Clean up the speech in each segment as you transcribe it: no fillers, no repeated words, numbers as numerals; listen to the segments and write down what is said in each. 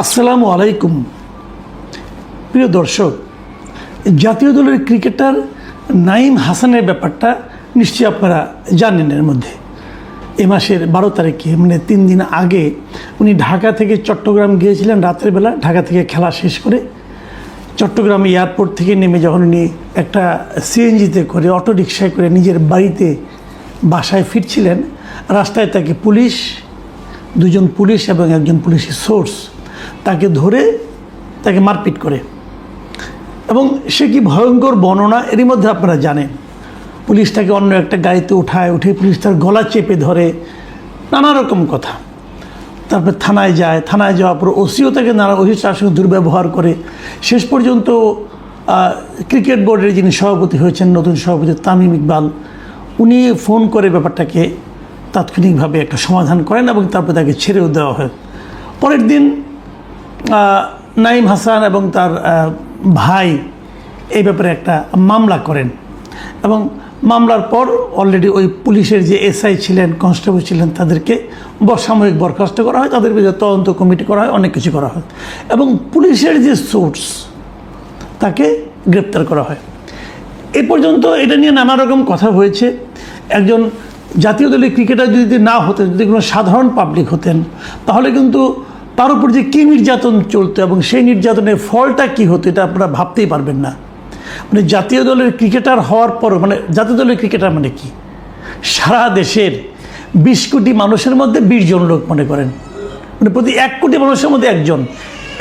আসসালামু আলাইকুম। প্রিয় দর্শক, জাতীয় দলের ক্রিকেটার নাঈম হাসানের ব্যাপারটা নিশ্চয়ই আপনারা জানেন। এর মধ্যে এ মাসের 12 তারিখে মানে 3 দিন আগে উনি ঢাকা থেকে চট্টগ্রাম গিয়েছিলেন। রাতের বেলা ঢাকা থেকে খেলা শেষ করে চট্টগ্রাম এয়ারপোর্ট থেকে নেমে যখন উনি একটা সিএনজিতে করে অটো রিকশায় করে নিজের বাসায় ফিরছিলেন, রাস্তায় তাকে দুজন পুলিশ এবং একজন পুলিশের সোর্স তাকে ধরে তাকে মারপিট করে। এবং সে কি ভয়ঙ্কর বর্ণনা, এরই মধ্যে আপনারা জানেন। পুলিশ তাকে অন্য একটা গাড়িতে উঠে পুলিশ তার গলা চেপে ধরে, নানা রকম কথা। তারপর থানায় যাওয়ার পর ওসিও তাকে তার সঙ্গে দুর্ব্যবহার করে। শেষ পর্যন্ত ক্রিকেট বোর্ডের যিনি সভাপতি হয়েছেন, নতুন সভাপতি তামিম ইকবাল, উনি ফোন করে ব্যাপারটাকে তাৎক্ষণিকভাবে একটা সমাধান করেন এবং তারপর তাকে ছেড়েও দেওয়া হয়। পরের দিন নাঈম হাসান এবং তার ভাই এই ব্যাপারে একটা মামলা করেন এবং মামলার পর অলরেডি ওই পুলিশের যে এসআই ছিলেন, কনস্টেবল ছিলেন, তাদেরকে সাময়িক বরখাস্ত করা হয়, তাদের বিরুদ্ধে তদন্ত কমিটি করা হয়, অনেক কিছু করা হয় এবং পুলিশের যে সোর্স তাকে গ্রেপ্তার করা হয়। এ পর্যন্ত এটা নিয়ে নানা রকম কথা হয়েছে। একজন জাতীয় দলের ক্রিকেটার যদি না হতেন, যদি কোনো সাধারণ পাবলিক হতেন, তাহলে কিন্তু তার উপর যে কী নির্যাতন চলতো এবং সেই নির্যাতনের ফলটা কী হতো এটা আপনারা ভাবতেই পারবেন না। মানে জাতীয় দলের ক্রিকেটার হওয়ার পর, মানে জাতীয় দলের ক্রিকেটার মানে কি, সারা দেশের 20 কোটি মানুষের মধ্যে 20 জন লোক মনে করেন, মানে প্রতি 1 কোটি মানুষের মধ্যে একজন,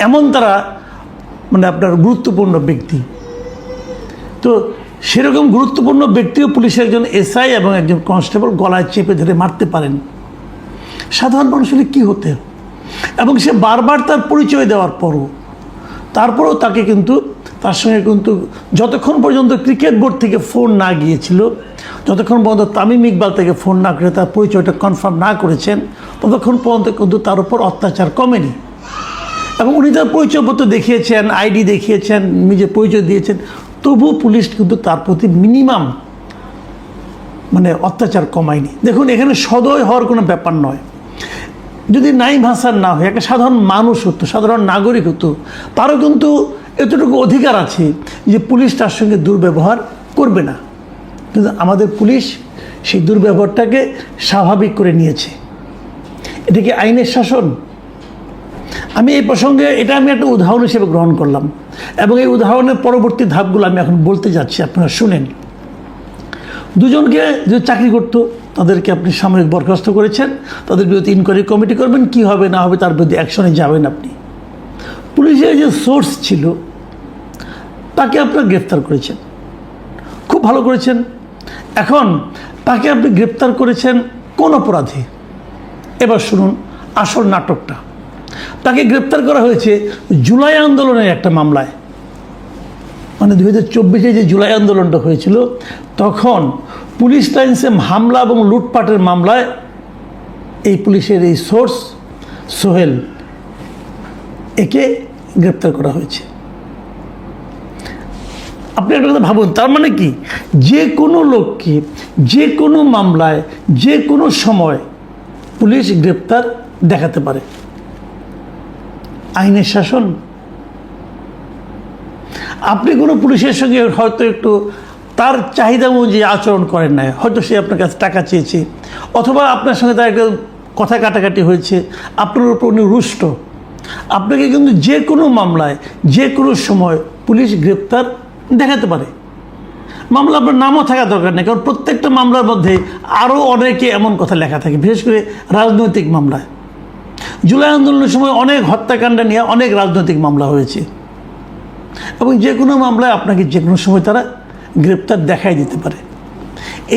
এমন তারা মানে আপনার গুরুত্বপূর্ণ ব্যক্তি। তো সেরকম গুরুত্বপূর্ণ ব্যক্তিও পুলিশের একজন এসআই এবং একজন কনস্টেবল গলায় চেপে ধরে মারতে পারেন। সাধারণ মানুষের কী হতে, এবং সে বারবার তার পরিচয় দেওয়ার পরও তারপরেও তাকে কিন্তু তার সঙ্গে কিন্তু যতক্ষণ পর্যন্ত ক্রিকেট বোর্ড থেকে ফোন না গিয়েছিল, যতক্ষণ পর্যন্ত তামিম ইকবাল থেকে ফোন না করে তার পরিচয়টা কনফার্ম না করেছেন, ততক্ষণ পর্যন্ত কিন্তু তার উপর অত্যাচার কমেনি। এবং উনি তার পরিচয়পত্র দেখিয়েছেন, আইডি দেখিয়েছেন, নিজের পরিচয় দিয়েছেন, তবুও পুলিশ কিন্তু তার প্রতি মিনিমাম মানে অত্যাচার কমায়নি। দেখুন, এখানে সদয় হওয়ার কোনো ব্যাপার নয়। যদি নাঈম হাসান না হয়, একটা সাধারণ মানুষ হতো, সাধারণ নাগরিক হতো, তারও কিন্তু এতটুকু অধিকার আছে যে পুলিশ তার সঙ্গে দুর্ব্যবহার করবে না। কিন্তু আমাদের পুলিশ সেই দুর্ব্যবহারটাকে স্বাভাবিক করে নিয়েছে। এটা কি আইনের শাসন? আমি এই প্রসঙ্গে আমি একটা উদাহরণ হিসেবে গ্রহণ করলাম এবং এই উদাহরণের পরবর্তী ধাপগুলো আমি এখন বলতে যাচ্ছি, আপনারা শুনেন। দুজনকে যে চাকরি করতো তাদেরকে আপনি সাময়িক বরখাস্ত করেছেন, তাদের বিরুদ্ধে ইনকোয়ারি কমিটি করবেন, কি হবে না হবে তার বিরুদ্ধে অ্যাকশনে যাবেন আপনি। পুলিশের যে সোর্স ছিল তাকে আপনারা গ্রেফতার করেছেন, খুব ভালো করেছেন। এখন তাকে আপনি গ্রেফতার করেছেন কোন অপরাধে? এবার শুনুন আসল নাটকটা। তাকে গ্রেপ্তার করা হয়েছে জুলাই আন্দোলনের একটা মামলায়। মানে 2024-এ যে জুলাই আন্দোলনটা হয়েছিল, তখন পুলিশ লাইন্সে হামলা এবং লুটপাটের মামলায় এই পুলিশের এই সোর্স সোহেল, একে গ্রেপ্তার করা হয়েছে। আপনি একটা কথা ভাবুন, তার মানে কি, যে কোনো লোককে যে কোনো মামলায় যে কোনো সময় পুলিশ গ্রেপ্তার দেখাতে পারে। আইনের শাসন। আপনি কোনো পুলিশের সঙ্গে হয়তো একটু তার চাহিদা অনুযায়ী আচরণ করেন না, হয়তো সে আপনার কাছে টাকা চেয়েছে, অথবা আপনার সঙ্গে তার একটা কথা কাটাকাটি হয়েছে, আপনার উপর উনি রুষ্ট, আপনাকে কিন্তু যে কোনো মামলায় যে কোনো সময় পুলিশ গ্রেপ্তার দেখাতে পারে। মামলা আপনার নামও থাকা দরকার নেই, কারণ প্রত্যেকটা মামলার মধ্যে আরও অনেকে এমন কথা লেখা থাকে, বিশেষ করে রাজনৈতিক মামলায়। জুলাই আন্দোলনের সময় অনেক হত্যাকাণ্ড নিয়ে অনেক রাজনৈতিক মামলা হয়েছে এবং যে কোনো মামলায় আপনাকে যে কোনো সময় তারা গ্রেপ্তার দেখাই দিতে পারে।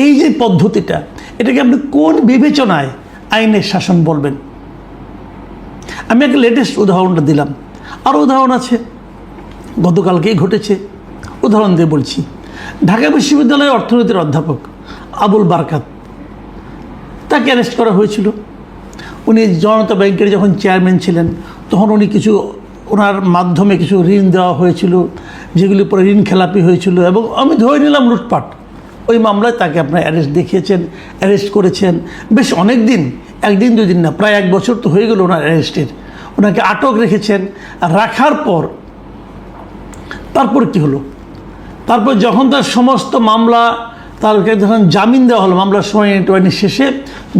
এই যে পদ্ধতিটা, এটাকে আপনি কোন বিবেচনায় আইনের শাসন বলবেন? আমি একটা লেটেস্ট উদাহরণটা দিলাম, আরও উদাহরণ আছে, গতকালকেই ঘটেছে, উদাহরণ দিয়ে বলছি। ঢাকা বিশ্ববিদ্যালয়ের অর্থনীতির অধ্যাপক আবুল বারকাত, তাকে অ্যারেস্ট করা হয়েছিল। উনি জনতা ব্যাংকের যখন চেয়ারম্যান ছিলেন, তখন উনি ওনার মাধ্যমে কিছু ঋণ দেওয়া হয়েছিল, যেগুলি পরে ঋণ খেলাপি হয়েছিল এবং আমি ধরে নিলাম লুটপাট। ওই মামলায় তাকে আপনার অ্যারেস্ট করেছেন বেশ অনেক দিন, 1 দিন 2 দিন না, প্রায় 1 বছর তো হয়ে গেল ওনার অ্যারেস্টের। ওনাকে আটক রেখেছেন। রাখার পর তারপর কি হলো? তারপর যখন তার সমস্ত মামলা, তাকে যখন জামিন দেওয়া হলো, মামলার শুনানি শেষে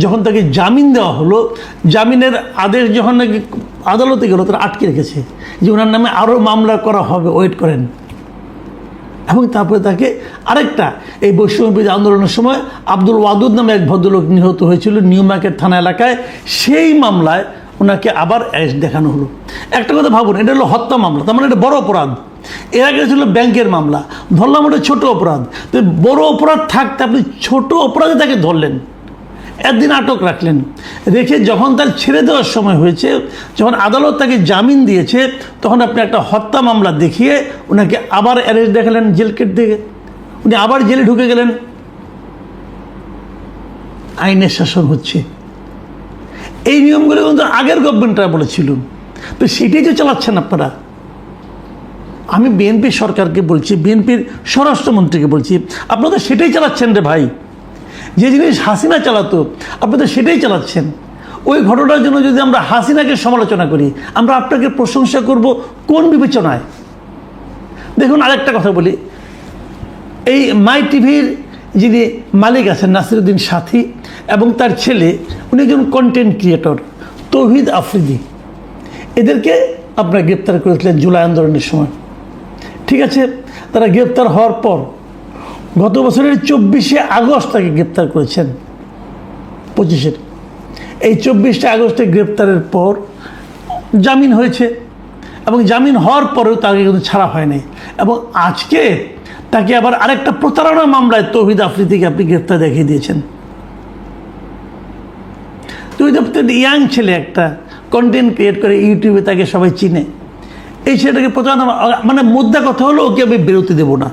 যখন তাকে জামিন দেওয়া হলো, জামিনের আদেশ যখন নাকি আদালতে গেল, তারা আটকে রেখেছে যে ওনার নামে আরও মামলা করা হবে, ওয়েট করেন। এবং তারপরে তাকে আরেকটা, এই বৈষম্যবিরোধী আন্দোলনের সময় আব্দুল ওয়াদুদ নামে এক ভদ্রলোক নিহত হয়েছিল নিউ মার্কেট থানা এলাকায়, সেই মামলায় ওনাকে আবার অ্যারেস্ট দেখানো হলো। একটা কথা ভাবুন, এটা হলো হত্যা মামলা, তার মানে এটা বড় অপরাধ। এর আগে ছিল ব্যাংকের মামলা, ধরলাম ওটা ছোট অপরাধ। তো বড় অপরাধ থাকতে আপনি ছোট অপরাধে তাকে ধরলেন, একদিন আটক রাখলেন, রেখে যখন তার ছেড়ে দেওয়ার সময় হয়েছে, যখন আদালত তাকে জামিন দিয়েছে, তখন আপনি একটা হত্যা মামলা দেখিয়ে ওনাকে আবার অ্যারেস্ট দেখালেন, জেল কেট দিয়ে উনি আবার জেলে ঢুকে গেলেন। আইনের শাসন হচ্ছে, এই নিয়মগুলো কিন্তু আগের গভর্নমেন্টরা বলেছিল, তো সেটাই তো চালাচ্ছেন আপনারা। আমি বিএনপি সরকারকে বলছি, বিএনপির স্বরাষ্ট্রমন্ত্রীকে বলছি, আপনারা সেটাই চালাচ্ছেন রে ভাই। যে জিনিস হাসিনা চালাতো আপনারা সেটাই চালাচ্ছেন। ওই ঘটনার জন্য যদি আমরা হাসিনাকে সমালোচনা করি, আমরা আপনাকে প্রশংসা করব কোন বিবেচনায়? দেখুন, আরেকটা কথা বলি, এই মাই টিভির যিনি মালিক আছেন নাসিরুদ্দিন সাথী এবং তার ছেলে, উনি একজন কন্টেন্ট ক্রিয়েটর, তৌহিদ আফ্রিদি, এদেরকে আপনারা গ্রেপ্তার করেছিলেন জুলাই আন্দোলনের সময়। ঠিক আছে, তারা গ্রেপ্তার হওয়ার পর গত বছরের 24শে আগস্ট তাকে গ্রেপ্তার করেছেন, 25-এর। এই 24শে আগস্টে গ্রেপ্তারের পর জামিন হয়েছে, এবং জামিন হওয়ার পরেও তাকে কিন্তু ছাড়া হয়নি। এবং আজকে তাকে আবার আরেকটা প্রতারণা মামলায় তৌহিদ আফ্রিদিকে আপনি গ্রেপ্তার দেখিয়ে দিয়েছেন। তৌহিদ আফ্রিদি ইয়াং ছেলে, একটা কন্টেন্ট ক্রিয়েট করে ইউটিউবে, তাকে সবাই চিনে। এই ছেলেটাকে প্রতারণা, মানে মুদ্রা কথা হলো ওকে আমি বিরতি দেবো না।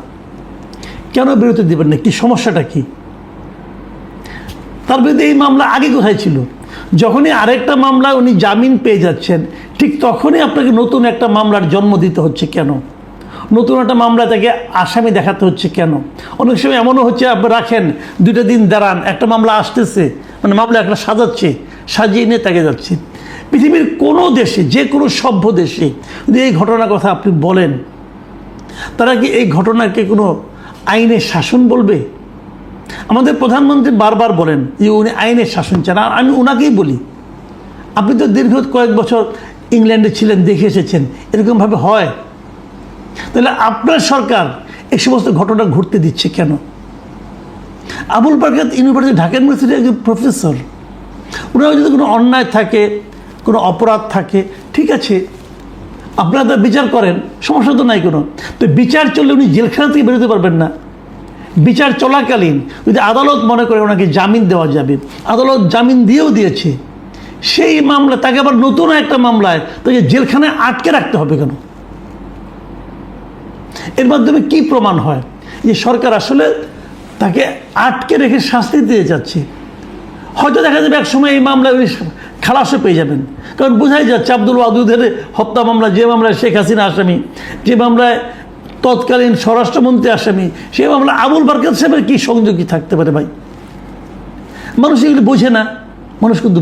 কেন বিরতি দেবেন না? কি সমস্যাটা কি? তার বিরুদ্ধে এই মামলা আগে কোথায় ছিল? যখনই আরেকটা মামলা উনি জামিন পেয়ে যাচ্ছেন, ঠিক তখনই আপনাকে নতুন একটা মামলার জন্ম দিতে হচ্ছে কেন? নতুন একটা মামলা তাকে আসামি দেখাতে হচ্ছে কেন? অনেক সময় এমনও হচ্ছে, আপনি রাখেন 2টা দিন দাঁড়ান, একটা মামলা আসতেছে, মানে মামলা একটা সাজাচ্ছে, সাজিয়ে নিয়ে তাকে যাচ্ছে। পৃথিবীর কোনো দেশে, যে কোনো সভ্য দেশে যদি এই ঘটনার কথা আপনি বলেন, তারা কি এই ঘটনাকে কোনো আইনের শাসন বলবে? আমাদের প্রধানমন্ত্রী বারবার বলেন যে উনি আইনের শাসন চান, আর আমি ওনাকেই বলি, আপনি তো দীর্ঘ কয়েক বছর ইংল্যান্ডে ছিলেন, দেখে এসেছেন এরকমভাবে হয়। তাহলে আপনার সরকার এই সমস্ত ঘটনা ঘটতে দিচ্ছে কেন? আবুল বারকাত ইউনিভার্সিটি, ঢাকা ইউনিভার্সিটির একজন প্রফেসর, ওনারা যদি কোনো অন্যায় থাকে, কোনো অপরাধ থাকে, ঠিক আছে আপনারা তা বিচার করেন, সমস্যা তো নাই কোনো। তো বিচার চললে উনি জেলখানা থেকে বেরোতে পারবেন না। বিচার চলাকালীন যদি আদালত মনে করে ওনাকে জামিন দেওয়া যাবে, আদালত জামিন দিয়েও দিয়েছে, সেই মামলা তাকে আবার নতুন একটা মামলায় তাকে জেলখানায় আটকে রাখতে হবে কেন? এর মাধ্যমে কি প্রমাণ হয় যে সরকার আসলে তাকে আটকে রেখে শাস্তি দিয়ে যাচ্ছে? হয়তো দেখা যাবে এক সময় এই মামলায় উনি খালাসও পেয়ে যাবেন, কারণ বোঝাই যাচ্ছে আব্দুল ওয়াদুদের হত্যা মামলা, যে মামলায় শেখ হাসিনা আসামি, যে মামলায় তৎকালীন স্বরাষ্ট্রমন্ত্রী আসামি, সেই মামলা আবুল বারকাত সাহেবের কী সংযোগী থাকতে পারে ভাই? মানুষ এগুলি বোঝে না, মানুষ কিন্তু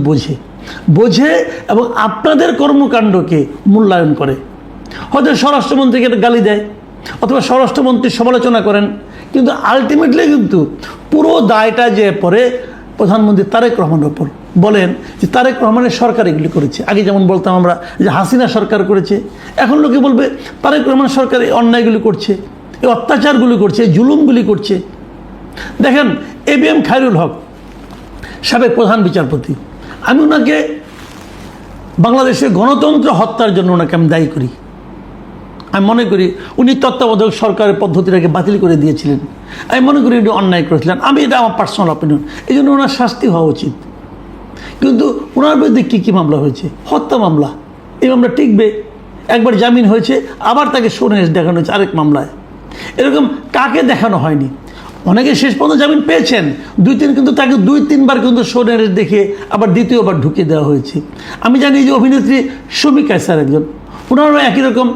বোঝে এবং আপনাদের কর্মকাণ্ডকে মূল্যায়ন করে। হয়তো স্বরাষ্ট্রমন্ত্রীকে গালি দেয় অথবা স্বরাষ্ট্রমন্ত্রীর সমালোচনা করেন, কিন্তু আলটিমেটলি কিন্তু পুরো দায়টা যে পড়ে প্রধানমন্ত্রী তারেক রহমানের ওপর। বলেন যে তারেক রহমানের সরকার এগুলি করেছে। আগে যেমন বলতাম আমরা যে হাসিনা সরকার করেছে, এখন লোকে বলবে তারেক রহমান সরকার এই অন্যায়গুলি করছে, এই অত্যাচারগুলি করছে, এই জুলুমগুলি করছে। দেখেন ABM খায়রুল হক সাবেক প্রধান বিচারপতি, আমি ওনাকে বাংলাদেশের গণতন্ত্র হত্যার জন্য ওনাকে আমি দায়ী করি। আমি মনে করি উনি তত্ত্বাবধায়ক সরকারের পদ্ধতিটাকে বাতিল করে দিয়েছিলেন, আমি মনে করি উনি অন্যায় করেছিলেন। এটা আমার পার্সোনাল অপিনিয়ন, এই জন্য ওনার শাস্তি হওয়া উচিত। কিন্তু ওনার বিরুদ্ধে কী মামলা হয়েছে? হত্যা মামলা। এই মামলা টিকবে? একবার জামিন হয়েছে, আবার তাকে শুনানি দেখানো হয়েছে আরেক মামলায়। এরকম কাকে দেখানো হয়নি? অনেকে শেষ পর্যন্ত জামিন পেয়েছেন, কিন্তু তাকে 2-3 বার কিন্তু শুনানি দেখে আবার দ্বিতীয়বার ঢুকিয়ে দেওয়া হয়েছে। আমি জানি যে অভিনেত্রী শমী কায়সার একজন, ওনারও একই রকম,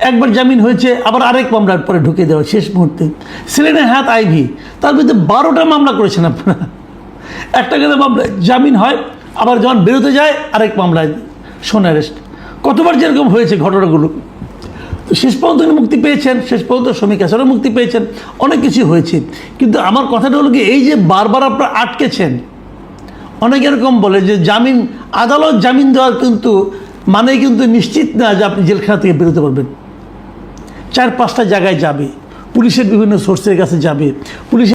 একবার জামিন হয়েছে, আবার আরেক মামলার পরে ঢুকিয়ে দেওয়া শেষ মুহূর্তে। সেলিনা হায়াত আইভি, তার বিরুদ্ধে 12টা মামলা করেছেন আপনারা। একটা মামলা জামিন হয়, আবার যখন বেরোতে যায় আরেক মামলায় শোন অ্যারেস্ট। কতবার যেরকম হয়েছে ঘটনাগুলো। তো শেষ পর্যন্ত উনি মুক্তি পেয়েছেন, শেষ পর্যন্ত শ্রমিক হাসানও মুক্তি পেয়েছেন, অনেক কিছু হয়েছে। কিন্তু আমার কথাটা হলো কি, এই যে বারবার আপনারা আটকেছেন, অনেকে এরকম বলে যে জামিন, আদালত জামিন দেওয়ার কিন্তু মানে কিন্তু নিশ্চিত না যে আপনি জেলখানা থেকে বেরোতে পারবেন। 4-5টা জায়গায় যাবে, পুলিশের বিভিন্ন সোর্সের কাছে যাবে, পুলিশ